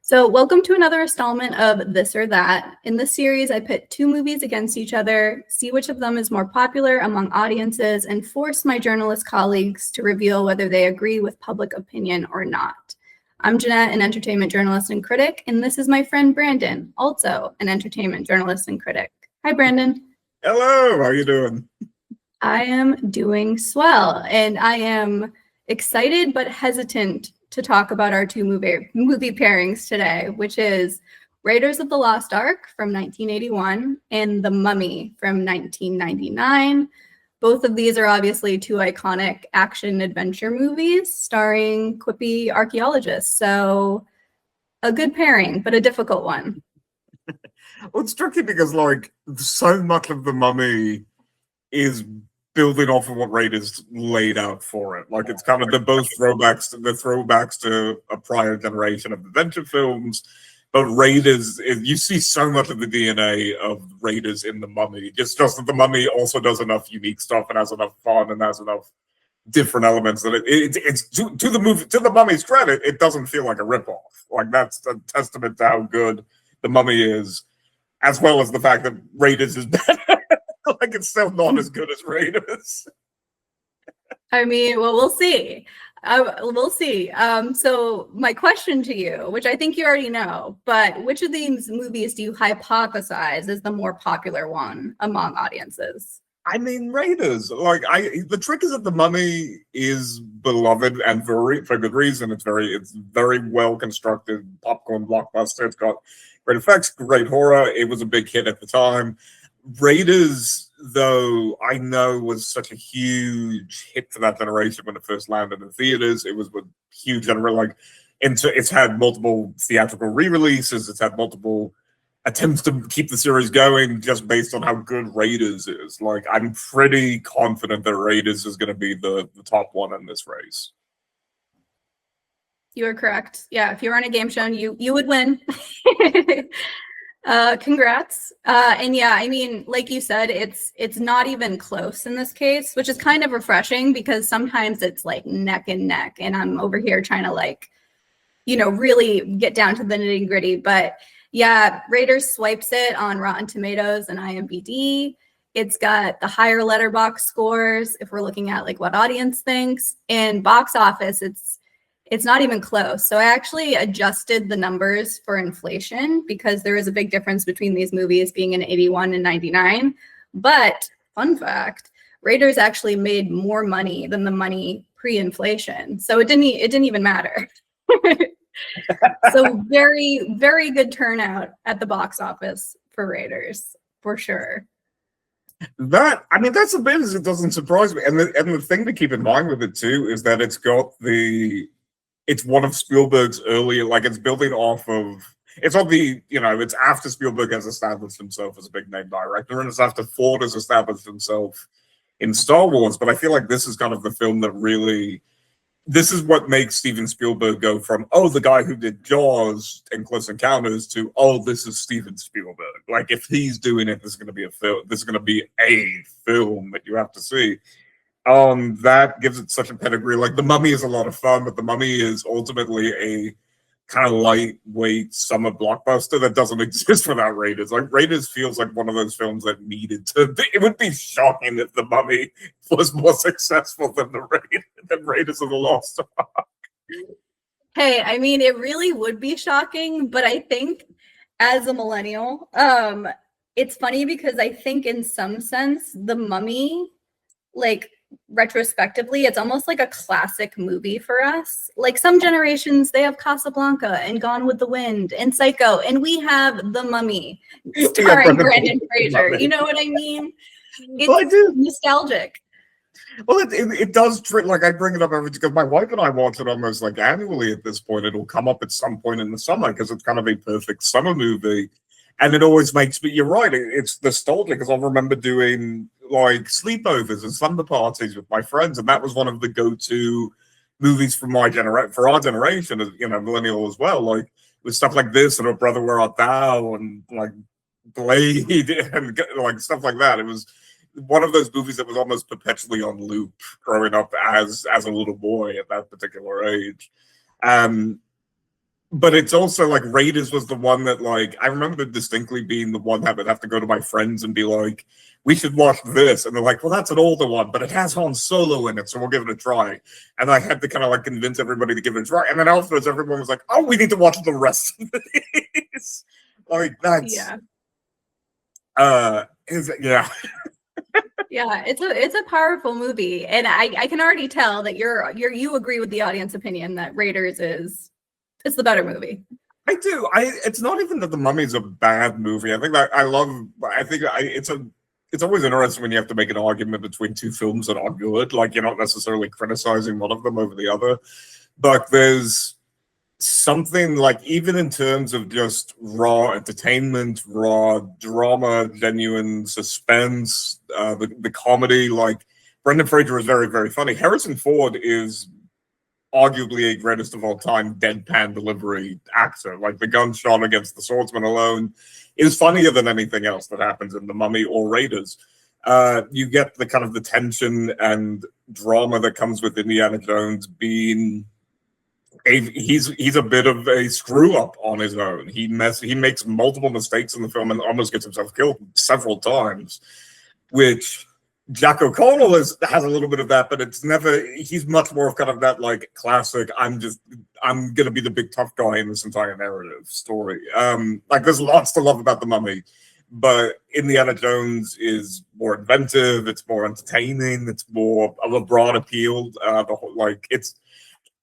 So welcome to another installment of This or That. In this series, I pit two movies against each other, see which of them is more popular among audiences, and force my journalist colleagues to reveal whether they agree with public opinion or not. I'm Jeanette, an entertainment journalist and critic, and this is my friend Brandon, also an entertainment journalist and critic. Hi, Brandon. Hello, how are you doing? I am doing swell, and I am excited but hesitant to talk about our two movie pairings today, which is Raiders of the Lost Ark from 1981 and The Mummy from 1999. Both of these are obviously two iconic action-adventure movies starring quippy archaeologists, so a good pairing, but a difficult one. Well, it's tricky because, so much of The Mummy is building off of what Raiders laid out for it. It's kind of, they're both throwbacks to a prior generation of adventure films. But Raiders, you see so much of the DNA of Raiders in The Mummy. Just that The Mummy also does enough unique stuff and has enough fun and has enough different elements that it's to The Mummy's credit, it doesn't feel like a ripoff. That's a testament to how good The Mummy is, as well as the fact that Raiders is better. It's still not as good as Raiders. I mean, well, we'll see. We'll see. So my question to you, which I think you already know, but which of these movies do you hypothesize is the more popular one among audiences? I mean, Raiders. The trick is that The Mummy is beloved and for good reason. It's very well constructed popcorn blockbuster. It's got great effects, great horror. It was a big hit at the time. Raiders, though, I know was such a huge hit for that generation when it first landed in theaters. It was a huge it's had multiple theatrical re-releases. It's had multiple attempts to keep the series going just based on how good Raiders is. I'm pretty confident that Raiders is going to be the top one in this race. You are correct. Yeah, if you were on a game show, you would win. Congrats. And yeah, I mean, like you said, it's not even close in this case, which is kind of refreshing because sometimes it's neck and neck, and I'm over here trying to really get down to the nitty gritty. But yeah, Raiders swipes it on Rotten Tomatoes and IMDb. It's got the higher letterbox scores if we're looking at what audience thinks. And box office, it's not even close. So I actually adjusted the numbers for inflation because there is a big difference between these movies being in 81 and 99. But fun fact, Raiders actually made more money than The Mummy pre-inflation. So it didn't even matter. So very, very good turnout at the box office for Raiders, for sure. That's a bit as it doesn't surprise me. And the thing to keep in mind with it too is that it's one of Spielberg's earlier, it's building off of, it's after Spielberg has established himself as a big name director, and it's after Ford has established himself in Star Wars. But I feel like this is kind of the film that really, this is what makes Steven Spielberg go from, the guy who did Jaws and Close Encounters to, this is Steven Spielberg. If he's doing it, this is going to be a film. This is going to be a film that you have to see. That gives it such a pedigree. The Mummy is a lot of fun, but The Mummy is ultimately a kind of lightweight summer blockbuster that doesn't exist without Raiders. Raiders feels like one of those films that needed to be. It would be shocking if The Mummy was more successful than Raiders of the Lost Ark. Hey, I mean, it really would be shocking, but I think as a millennial, it's funny because I think in some sense, The Mummy, retrospectively, it's almost like a classic movie for us. Some generations, they have Casablanca and Gone with the Wind and Psycho, and we have The Mummy starring Brendan Fraser. You know what I mean? It's nostalgic. Well, it does trick. I bring it up because my wife and I watch it almost annually at this point. It'll come up at some point in the summer because it's kind of a perfect summer movie. And it always makes me, you're right, it's nostalgic because I'll remember doing sleepovers and slumber parties with my friends. And that was one of the go-to movies for our generation, as millennial as well. With stuff like this and Oh Brother, Where Art Thou and Blade and stuff like that. It was one of those movies that was almost perpetually on loop growing up as a little boy at that particular age. but it's also like Raiders was the one that like I remember distinctly being the one that would have to go to my friends and be like, we should watch this, and they're like, well, that's an older one, but it has Han Solo in it, so we'll give it a try. And I had to kind of like convince everybody to give it a try, and then afterwards everyone was like, oh, we need to watch the rest of this. Like that's Yeah. Yeah. Yeah, it's a powerful movie, and I can already tell that you agree with the audience opinion that Raiders is it's the better movie. I do. It's not even that The Mummy's a bad movie. I think that it's always interesting when you have to make an argument between two films that are good. Like you're not necessarily criticizing one of them over the other, but there's something like even in terms of just raw entertainment, raw drama, genuine suspense, the comedy. Like Brendan Fraser is very, very funny. Harrison Ford is arguably a greatest of all time deadpan delivery actor. Like the gunshot against the swordsman alone is funnier than anything else that happens in The Mummy or Raiders. You get the kind of the tension and drama that comes with Indiana Jones being he's a bit of a screw up on his own. He makes multiple mistakes in the film and almost gets himself killed several times, which Jack O'Connell has a little bit of that, but it's never. He's much more of kind of that like classic. I'm gonna be the big tough guy in this entire narrative story. Like there's lots to love about The Mummy, but Indiana Jones is more inventive. It's more entertaining. It's more of a broad appeal.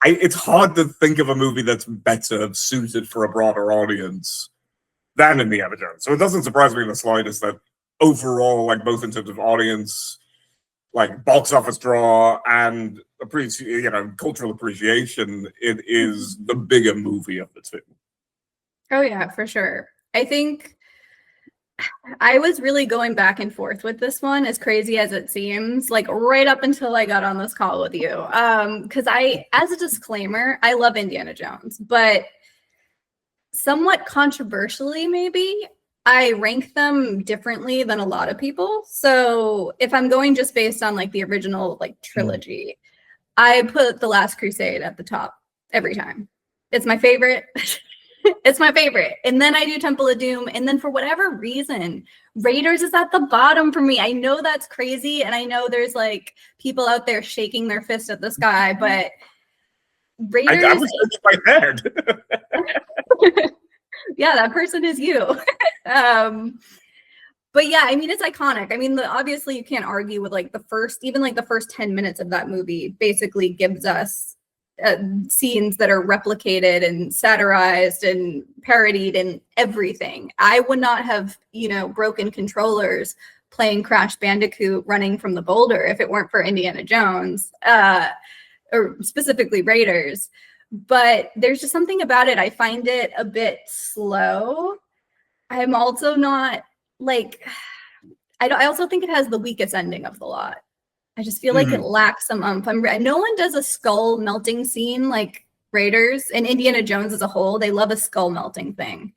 It's hard to think of a movie that's better suited for a broader audience than Indiana Jones. So it doesn't surprise me in the slightest that overall, like both in terms of audience, like box office draw and cultural appreciation, it is the bigger movie of the two. Oh yeah, for sure. I think I was really going back and forth with this one, as crazy as it seems, like right up until I got on this call with you. Because as a disclaimer, I love Indiana Jones, but somewhat controversially, maybe, I rank them differently than a lot of people. So if I'm going just based on like the original like trilogy, I put The Last Crusade at the top every time. It's my favorite. It's my favorite. And then I do Temple of Doom. And then for whatever reason, Raiders is at the bottom for me. I know that's crazy. And I know there's like people out there shaking their fist at the sky, but Raiders. I was shaking my head. Yeah, that person is you. But yeah, I mean, it's iconic. I mean, obviously you can't argue with like the first 10 minutes of that movie basically gives us scenes that are replicated and satirized and parodied and everything. I would not have, broken controllers playing Crash Bandicoot running from the boulder if it weren't for Indiana Jones, or specifically Raiders. But there's just something about it. I find it a bit slow. I'm also not like, I also think it has the weakest ending of the lot. I just feel like it lacks some umph. No one does a skull melting scene like Raiders, and Indiana Jones as a whole. They love a skull melting thing.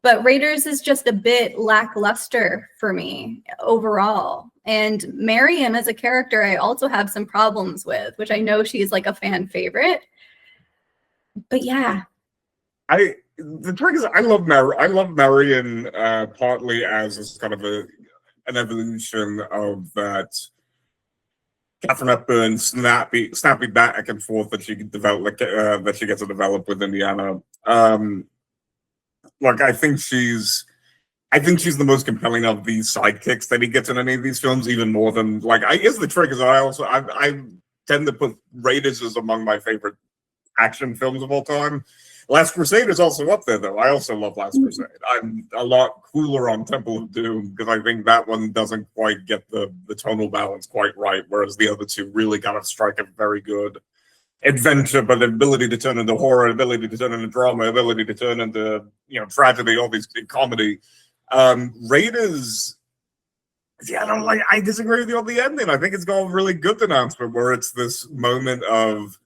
But Raiders is just a bit lackluster for me overall. And Marion as a character, I also have some problems with, which I know she's like a fan favorite. But yeah. The trick is I love Marion partly as kind of an evolution of that Catherine Hepburn snappy back and forth that she develop that she gets to develop with Indiana. Like I think she's the most compelling of these sidekicks that he gets in any of these films, even more than like I guess the trick is I tend to put Raiders as among my favorite action films of all time. Last Crusade is also up there, though. I also love Last Crusade. I'm a lot cooler on Temple of Doom because I think that one doesn't quite get the tonal balance quite right, whereas the other two really kind of strike a very good adventure, but the ability to turn into horror, ability to turn into drama, ability to turn into tragedy, all these comedy. Raiders, yeah, I disagree with you on the ending. I think it's got a really good announcement where it's this moment of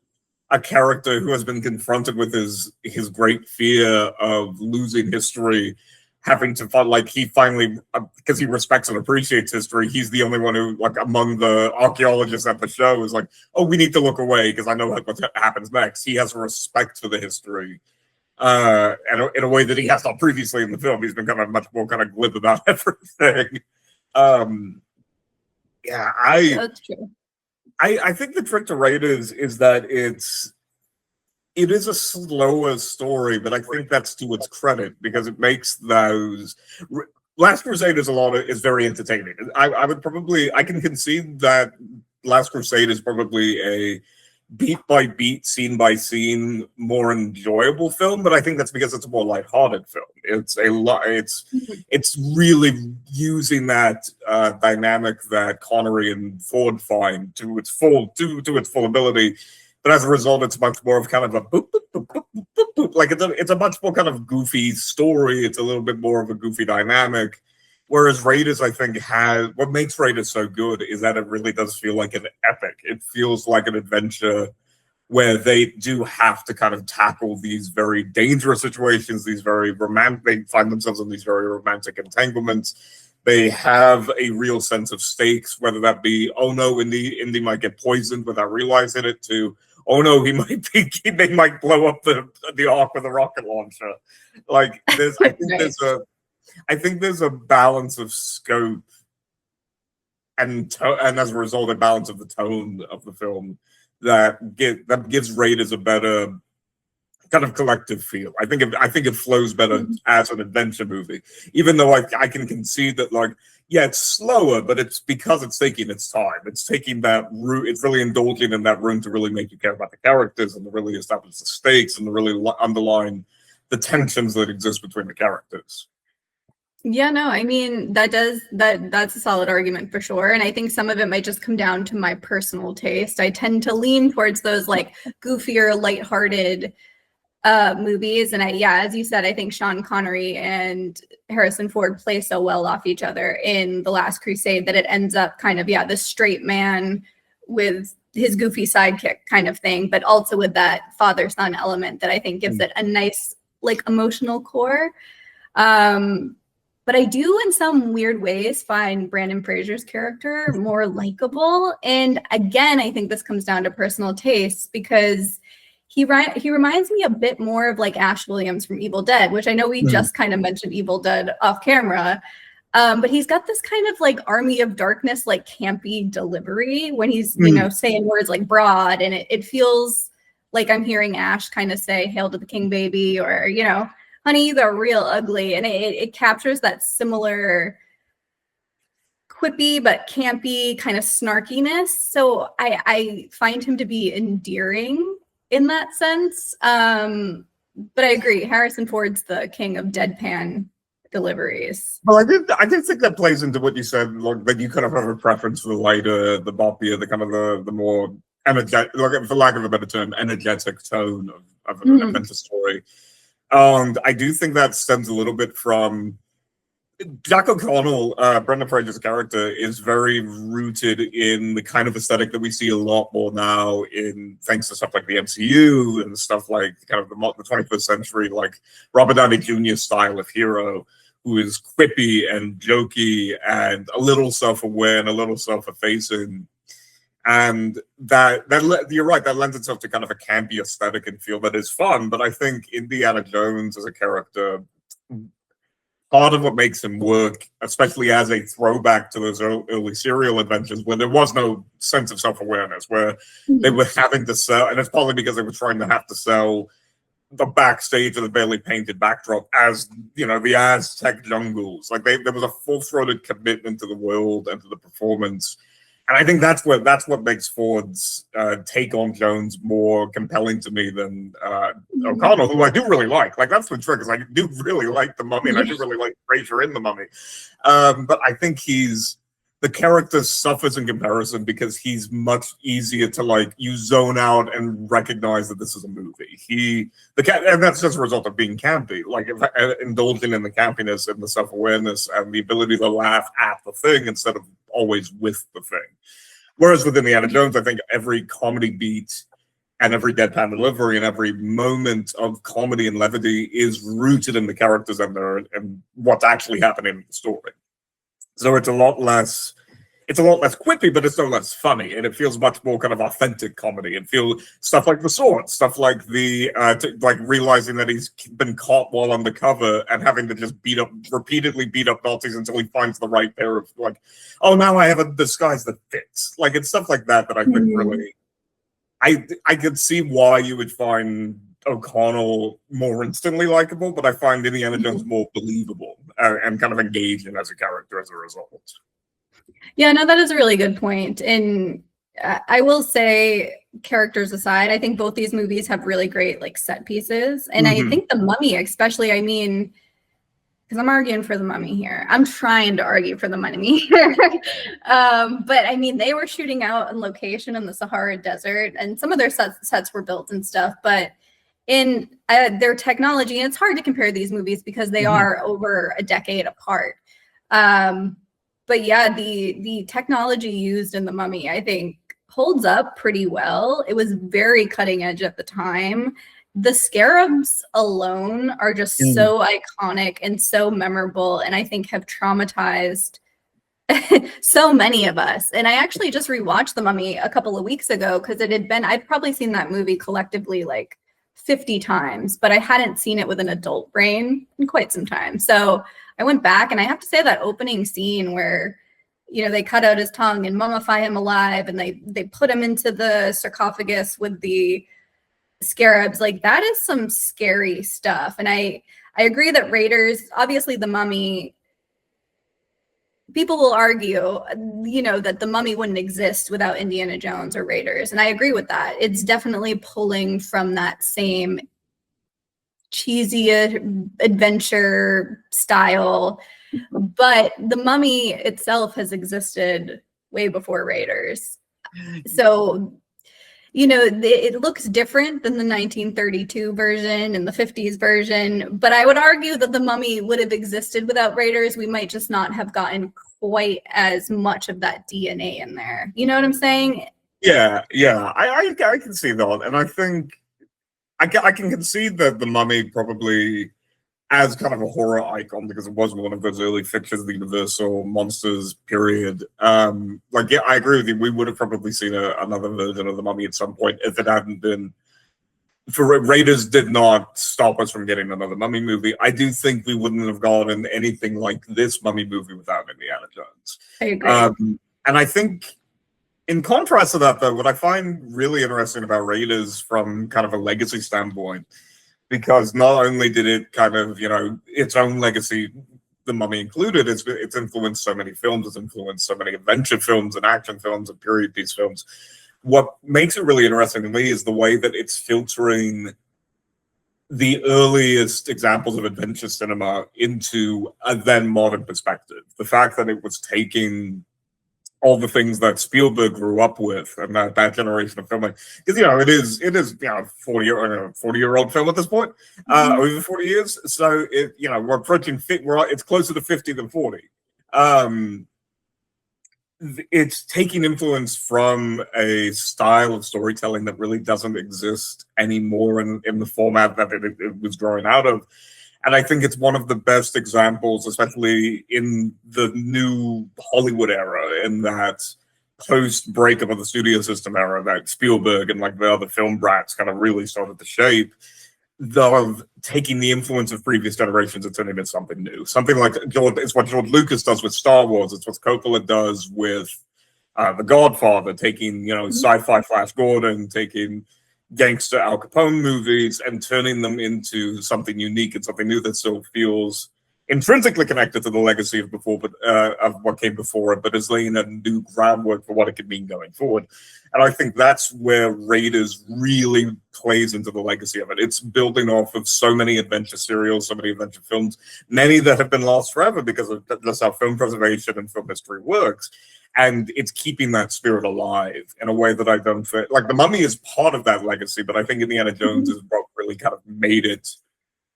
a character who has been confronted with his great fear of losing history, having to find like he finally, because he respects and appreciates history, he's the only one who, like among the archaeologists at the show, is like, oh, we need to look away because I know what happens next. He has respect for the history, and in a way that he has not previously in the film. He's been kind of much more kind of glib about everything. Um, yeah, That's true. I think the trick to Raiders is that it is a slower story, but I think that's to its credit because it makes those. Last Crusade is very entertaining. I can concede that Last Crusade is probably a beat by beat, scene by scene, more enjoyable film, but I think that's because it's a more lighthearted film. It's really using that dynamic that Connery and Ford find to its full ability. But as a result, it's much more of kind of a boop, boop, boop, boop, boop, boop, boop. Like it's a much more kind of goofy story. It's a little bit more of a goofy dynamic. Whereas Raiders, I think, has what makes Raiders so good is that it really does feel like an epic. It feels like an adventure where they do have to kind of tackle these very dangerous situations, these very romantic, they find themselves in these very romantic entanglements. They have a real sense of stakes, whether that be, oh no, Indy might get poisoned without realizing it, to, oh no, they might blow up the Ark with a rocket launcher. Like I think there's a balance of scope and as a result, a balance of the tone of the film that gives Raiders a better kind of collective feel. I think it flows better as an adventure movie, even though I can concede that, like, yeah, it's slower, but it's because it's taking its time. It's taking that route. It's really indulging in that room to really make you care about the characters and to really establish the stakes and to really underline the tensions that exist between the characters. Yeah, no, I mean, that's a solid argument for sure. And I think some of it might just come down to my personal taste. I tend to lean towards those like goofier, lighthearted movies. And as you said, I think Sean Connery and Harrison Ford play so well off each other in The Last Crusade that it ends up kind of, the straight man with his goofy sidekick kind of thing, but also with that father-son element that I think gives it a nice, like, emotional core. But I do, in some weird ways, find Brandon Fraser's character more likable. And again, I think this comes down to personal taste because he reminds me a bit more of like Ash Williams from Evil Dead, which I know we just kind of mentioned Evil Dead off camera. But he's got this kind of like Army of Darkness, like campy delivery when he's, saying words like broad. And it feels like I'm hearing Ash kind of say, "Hail to the King, baby," or, "Honey, they're real ugly," and it captures that similar quippy but campy kind of snarkiness. So I find him to be endearing in that sense. But I agree, Harrison Ford's the king of deadpan deliveries. Well, I did think that plays into what you said, like, that you kind of have a preference for the lighter, the boppier, the kind of the more energetic, for lack of a better term, energetic tone of an adventure story. And I do think that stems a little bit from Jack O'Connell. Brendan Fraser's character is very rooted in the kind of aesthetic that we see a lot more now, thanks to stuff like the MCU and stuff like kind of the 21st century, like Robert Downey Jr. style of hero, who is quippy and jokey and a little self-aware and a little self-effacing. And that you're right, that lends itself to kind of a campy aesthetic and feel that is fun. But I think Indiana Jones as a character, part of what makes him work, especially as a throwback to those early serial adventures where there was no sense of self-awareness, where they were having to sell, and it's probably because they were trying to have to sell the backstage of the barely painted backdrop as, the Aztec jungles. Like there was a full-throated commitment to the world and to the performance. And I think that's what makes Ford's take on Jones more compelling to me than O'Connell, who I do really like. Like, that's the trick, is I do really like The Mummy, and I do really like Fraser in The Mummy. But I think the character suffers in comparison because he's much easier to, like, you zone out and recognize that this is a movie. And that's just a result of being campy, like indulging in the campiness and the self-awareness and the ability to laugh at the thing instead of always with the thing. Whereas with Indiana Jones, I think every comedy beat and every deadpan delivery and every moment of comedy and levity is rooted in the characters and what's actually happening in the story. So it's a lot less, it's a lot less quippy, but it's no less funny, and it feels much more kind of authentic comedy. And feel stuff like the sword, stuff like the like realizing that he's been caught while undercover and having to just repeatedly beat up Nazis until he finds the right pair of, like, oh, now I have a disguise that fits. Like, it's stuff like that I think really, I could see why you would find O'Connell more instantly likable, but I find Indiana Jones more believable and kind of engaging as a character as a result. Yeah, no, that is a really good point. And I will say, characters aside, I think both these movies have really great like set pieces. And I think The Mummy, especially, I mean, because I'm arguing for The Mummy here. I'm trying to argue for The Mummy here. But I mean, they were shooting out on location in the Sahara Desert, and some of their sets were built and stuff. But in their technology, and it's hard to compare these movies because they are over a decade apart. But yeah, the technology used in The Mummy, I think, holds up pretty well. It was very cutting edge at the time. The scarabs alone are just so iconic and so memorable, and I think have traumatized so many of us. And I actually just rewatched The Mummy a couple of weeks ago because I'd probably seen that movie collectively like 50 times, but I hadn't seen it with an adult brain in quite some time. So I went back, and I have to say that opening scene where, you know, they cut out his tongue and mummify him alive, and they put him into the sarcophagus with the scarabs, like, that is some scary stuff. And I agree that Raiders, obviously The Mummy, people will argue, you know, that The Mummy wouldn't exist without Indiana Jones or Raiders. And I agree with that. It's definitely pulling from that same cheesy adventure style. But The Mummy itself has existed way before Raiders. So, you know, it looks different than the 1932 version and the 50s version, but I would argue that The Mummy would have existed without Raiders. We might just not have gotten quite as much of that DNA in there. You know what I'm saying? Yeah, I can see that, and I think I can concede that The Mummy probably, as kind of a horror icon, because it was one of those early fixtures of the Universal monsters period. Like, yeah, I agree with you. We would have probably seen another version of The Mummy at some point if it hadn't been for Raiders. Did not stop us from getting another Mummy movie. I do think we wouldn't have gotten anything like this Mummy movie without Indiana Jones. I agree. And I think, in contrast to that, though, what I find really interesting about Raiders from kind of a legacy standpoint, because not only did it kind of, you know, its own legacy, The Mummy included, it's influenced so many films, it's influenced so many adventure films and action films and period piece films. What makes it really interesting to me is the way that it's filtering the earliest examples of adventure cinema into a then modern perspective. The fact that it was taking all the things that Spielberg grew up with and that generation of filming, because, you know, it is, you know, 40-year-old film at this point, over 40 years. So it, you know, we're approaching it's closer to 50 than 40. It's taking influence from a style of storytelling that really doesn't exist anymore in the format that it was growing out of. And I think it's one of the best examples, especially in the new Hollywood era, in that post-breakup of the studio system era that Spielberg and like the other film brats kind of really started to shape, of taking the influence of previous generations and turning it into something new. Something like it's what George Lucas does with Star Wars. It's what Coppola does with The Godfather, taking, you know, sci-fi Flash Gordon, taking gangster Al Capone movies and turning them into something unique and something new that still feels intrinsically connected to the legacy of before, but of what came before it, but is laying a new groundwork for what it could mean going forward. And I think that's where Raiders really plays into the legacy of it. It's building off of so many adventure serials, so many adventure films, many that have been lost forever because of that's how film preservation and film history works. And it's keeping that spirit alive in a way that I don't think, like, The Mummy is part of that legacy, but I think Indiana Jones is what really kind of made it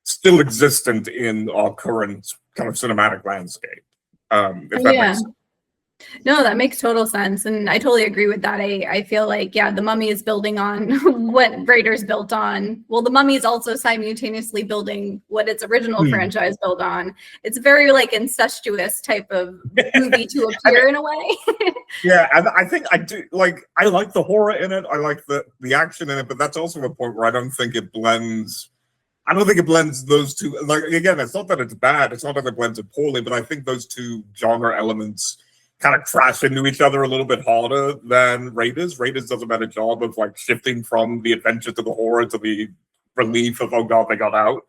still existent in our current kind of cinematic landscape. If that makes sense. No, that makes total sense. And I totally agree with that. I feel like, yeah, the Mummy is building on what Raiders built on. Well, the Mummy is also simultaneously building what its original franchise built on. It's very like incestuous type of movie to appear in a way. Yeah, and I think I do I like the horror in it. I like the action in it, but that's also a point where I don't think it blends. I don't think it blends those two. Like again, it's not that it's bad. It's not that it blends it poorly, but I think those two genre elements kind of crash into each other a little bit harder than Raiders. Raiders does a better job of like shifting from the adventure to the horror to the relief of, oh god, they got out,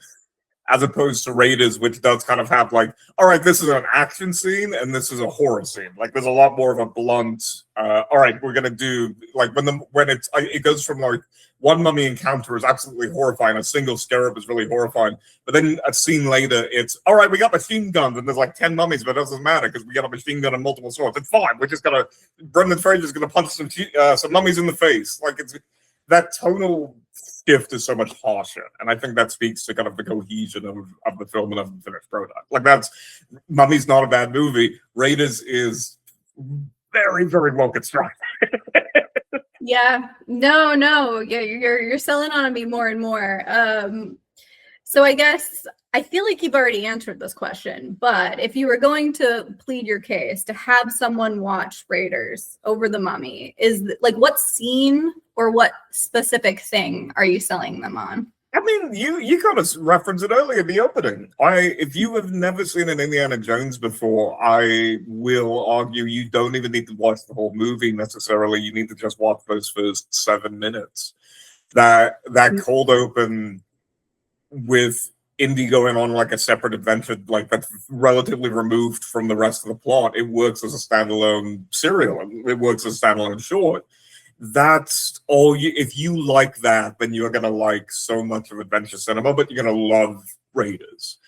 as opposed to Raiders, which does kind of have like, all right, this is an action scene and this is a horror scene. Like there's a lot more of a blunt, all right, we're gonna do like when it goes from like one mummy encounter is absolutely horrifying, a single scarab is really horrifying, but then a scene later it's, all right, we got machine guns and there's like 10 mummies, but it doesn't matter because we got a machine gun and multiple swords. It's fine. We're just gonna, Brendan Fraser's gonna punch some mummies in the face. Like it's that tonal shift is so much harsher, and I think that speaks to kind of the cohesion of the film and of the finished product. Like that's Mummy's not a bad movie. Raiders is very, very well constructed. Yeah, no, yeah, you're selling on me more and more. So I guess I feel like you've already answered this question, but if you were going to plead your case to have someone watch Raiders over The Mummy, is like what scene or what specific thing are you selling them on? I mean, you kind of referenced it earlier, the opening. If you have never seen an Indiana Jones before, I will argue you don't even need to watch the whole movie necessarily. You need to just watch those first 7 minutes. That cold open with Indy going on like a separate adventure, like that's relatively removed from the rest of the plot. It works as a standalone serial. It works as a standalone short. That's all you. If you like that, then you're gonna like so much of adventure cinema, but you're gonna love Raiders.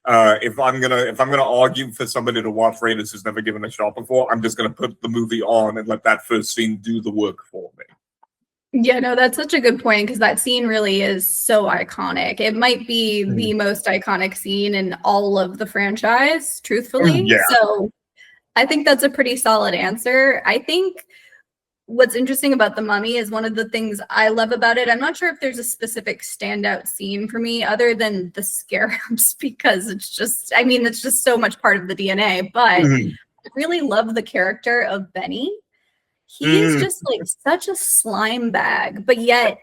If I'm gonna argue for somebody to watch Raiders who's never given a shot before, I'm just gonna put the movie on and let that first scene do the work for me. Yeah, no, that's such a good point because that scene really is so iconic. It might be the most iconic scene in all of the franchise, truthfully. Yeah. So I think that's a pretty solid answer. I think what's interesting about The Mummy is one of the things I love about it. I'm not sure if there's a specific standout scene for me other than the scarabs because it's just so much part of the DNA. But I really love the character of Benny. He's just like such a slime bag, but yet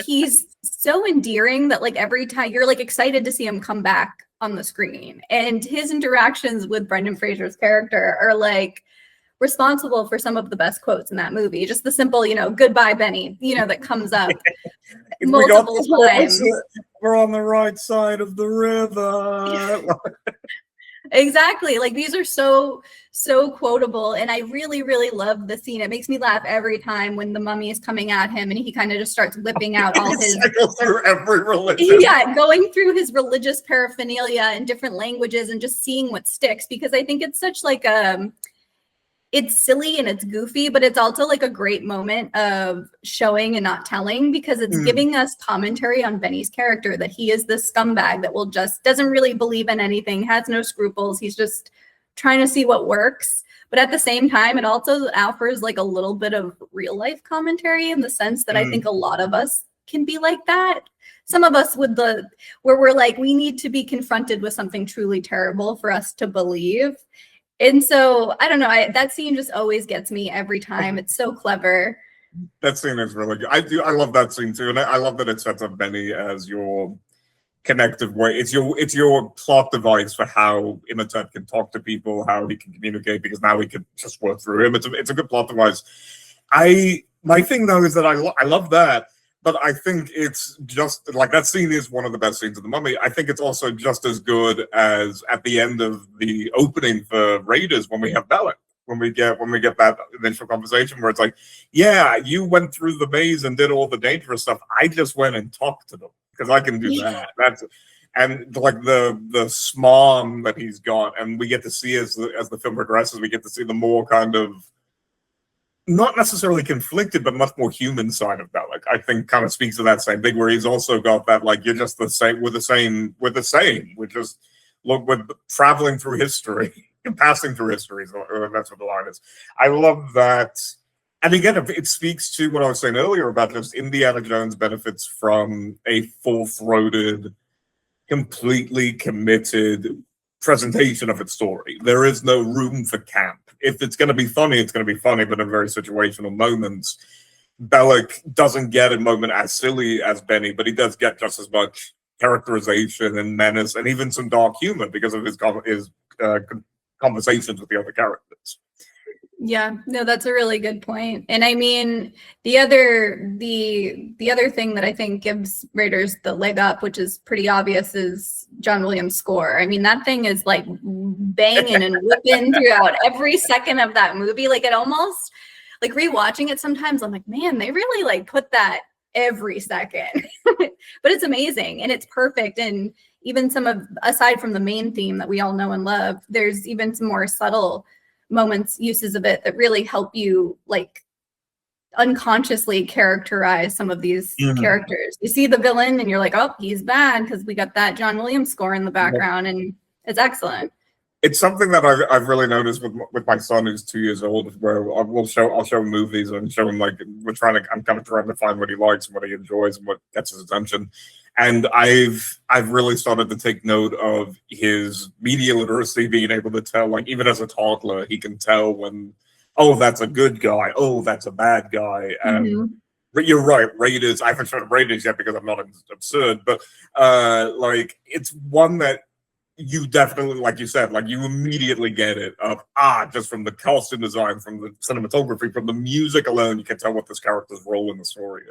he's so endearing that like every time you're like excited to see him come back on the screen. And his interactions with Brendan Fraser's character are like responsible for some of the best quotes in that movie. Just the simple, goodbye, Benny, that comes up multiple times. We're on the right side of the river. Exactly. Like these are so quotable. And I really, really love the scene. It makes me laugh every time when the mummy is coming at him and he kind of just starts whipping out all his through every religion. Yeah, going through his religious paraphernalia in different languages and just seeing what sticks, because I think it's such like it's silly and it's goofy, but it's also like a great moment of showing and not telling because it's giving us commentary on Benny's character, that he is this scumbag that doesn't really believe in anything, has no scruples. He's just trying to see what works. But at the same time, it also offers like a little bit of real life commentary in the sense that I think a lot of us can be like that. Some of us where we're like, we need to be confronted with something truly terrible for us to believe. And so, I don't know, that scene just always gets me every time. It's so clever. That scene is really good. I love that scene too. And I love that it sets up Benny as your connective way. It's your plot device for how Imhotep can talk to people, how he can communicate, because now we can just work through him. It's a good plot device. My thing though is that I love that. But I think it's just like that scene is one of the best scenes of The Mummy. I think it's also just as good as at the end of the opening for Raiders when we have Bellic, when we get that initial conversation where it's like, yeah, you went through the maze and did all the dangerous stuff. I just went and talked to them because I can do that. And like the smarm that he's got, and we get to see as the film progresses, we get to see the more kind of not necessarily conflicted, but much more human side of Bellic. I think kind of speaks to that same thing where he's also got that like you're just the same. We're just we're traveling through history. passing through history. That's what the line is. I love that. And again, it speaks to what I was saying earlier about just Indiana Jones benefits from a full-throated, completely committed presentation of its story. There is no room for camp. If it's going to be funny, it's going to be funny, but in very situational moments. Bellick doesn't get a moment as silly as Benny, but he does get just as much characterization and menace, and even some dark humor because of his conversations with the other characters. Yeah, no, that's a really good point. And I mean, the other thing that I think gives Raiders the leg up, which is pretty obvious, is John Williams' score. I mean, that thing is like banging and whipping throughout every second of that movie. Like, it almost, like, rewatching it sometimes, I'm like, man, they really like put that every second. But it's amazing and it's perfect. And even some of, aside from the main theme that we all know and love, there's even some more subtle moments, uses of it that really help you like unconsciously characterize some of these characters. You see the villain and you're like, oh, he's bad because we got that John Williams score in the background, and it's excellent. It's something that I've really noticed with my son who's 2 years old, where I'll show him movies and show him, like, I'm kind of trying to find what he likes and what he enjoys and what gets his attention. And I've really started to take note of his media literacy, being able to tell, like, even as a toddler, he can tell when, oh, that's a good guy, oh, that's a bad guy. And but you're right, Raiders, I haven't shown Raiders yet because I'm not absurd, but like, it's one that you definitely, like you said, like, you immediately get it of, just from the costume design, from the cinematography, from the music alone, you can tell what this character's role in the story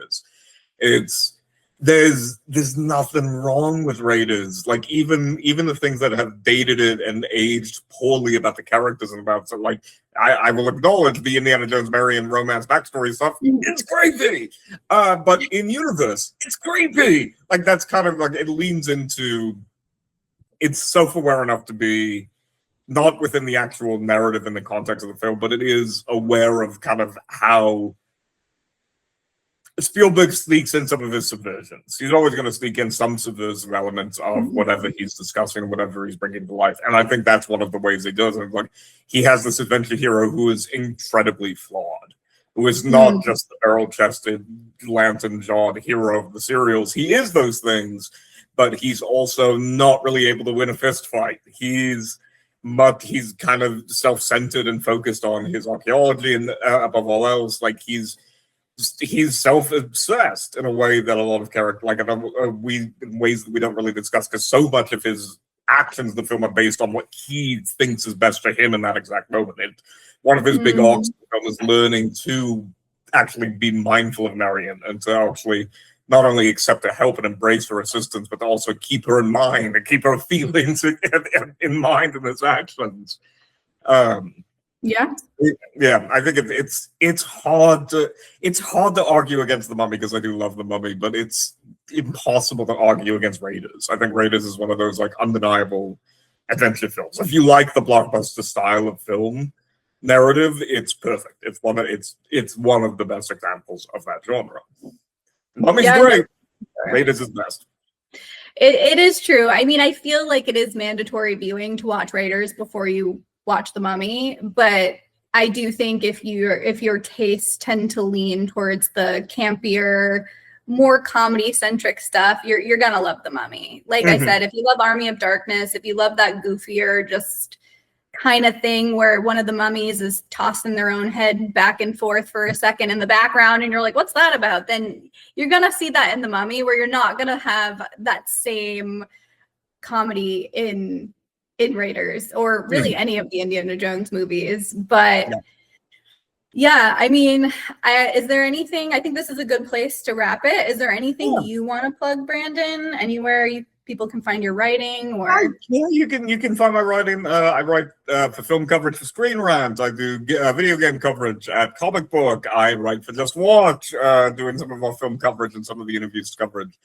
is. There's nothing wrong with Raiders. Like, even the things that have dated it and aged poorly about the characters and about, so, like, I will acknowledge the Indiana Jones Marion romance backstory stuff. It's creepy, but in universe, it's creepy. Like, that's kind of like, it leans into, it's self-aware enough to be not within the actual narrative and the context of the film, but it is aware of kind of how Spielberg sneaks in some of his subversions. He's always going to sneak in some subversive elements of whatever he's discussing, whatever he's bringing to life. And I think that's one of the ways he does it. Like, he has this adventure hero who is incredibly flawed, who is not just the barrel-chested, lantern-jawed hero of the serials. He is those things, but he's also not really able to win a fist fight. He's kind of self-centered and focused on his archaeology, and above all else, like, he's self-obsessed in a way that a lot of characters, like, in ways that we don't really discuss, because so much of his actions in the film are based on what he thinks is best for him in that exact moment. One of his big arcs was learning to actually be mindful of Marion and to actually not only accept her help and embrace her assistance, but to also keep her in mind and keep her feelings in mind in his actions. Yeah, I think it's hard to argue against the Mummy, because I do love the Mummy, but it's impossible to argue against Raiders. I think Raiders is one of those, like, undeniable adventure films. If you like the blockbuster style of film narrative, it's perfect. It's one of the best examples of that genre. Mummy's great. Raiders is best. It is true. I mean, I feel like it is mandatory viewing to watch Raiders before you watch The Mummy, but I do think if your tastes tend to lean towards the campier, more comedy-centric stuff, you're gonna love The Mummy. Like I said, if you love Army of Darkness, if you love that goofier, just kind of thing where one of the mummies is tossing their own head back and forth for a second in the background, and you're like, what's that about? Then you're gonna see that in The Mummy, where you're not gonna have that same comedy in Raiders, or really any of the Indiana Jones movies. But I mean, is there anything, I think this is a good place to wrap it. Is there anything you want to plug, Brandon? Anywhere people can find your writing? Or you can find my writing. I write for film coverage for Screen Rant. I do video game coverage at Comic Book. I write for Just Watch, doing some of our film coverage and some of the interviews coverage.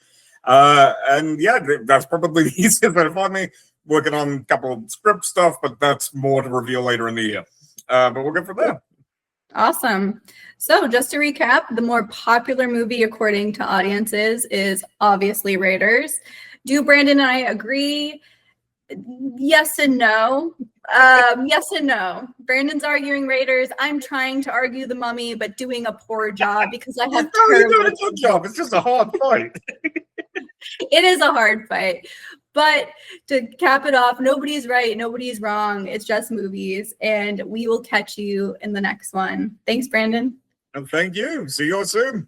And that's probably the easiest way to find me. Working on a couple of script stuff, but that's more to reveal later in the year. But we'll go from there. Awesome. So just to recap, the more popular movie according to audiences is obviously Raiders. Do Brandon and I agree? Yes and no. Yes and no. Brandon's arguing Raiders. I'm trying to argue the Mummy, but doing a poor job because I have No, you're doing terrible. a good job. It's just a hard fight. It is a hard fight. But to cap it off, nobody's right, nobody's wrong. It's just movies, and we will catch you in the next one. Thanks, Brandon. And thank you. See you all soon.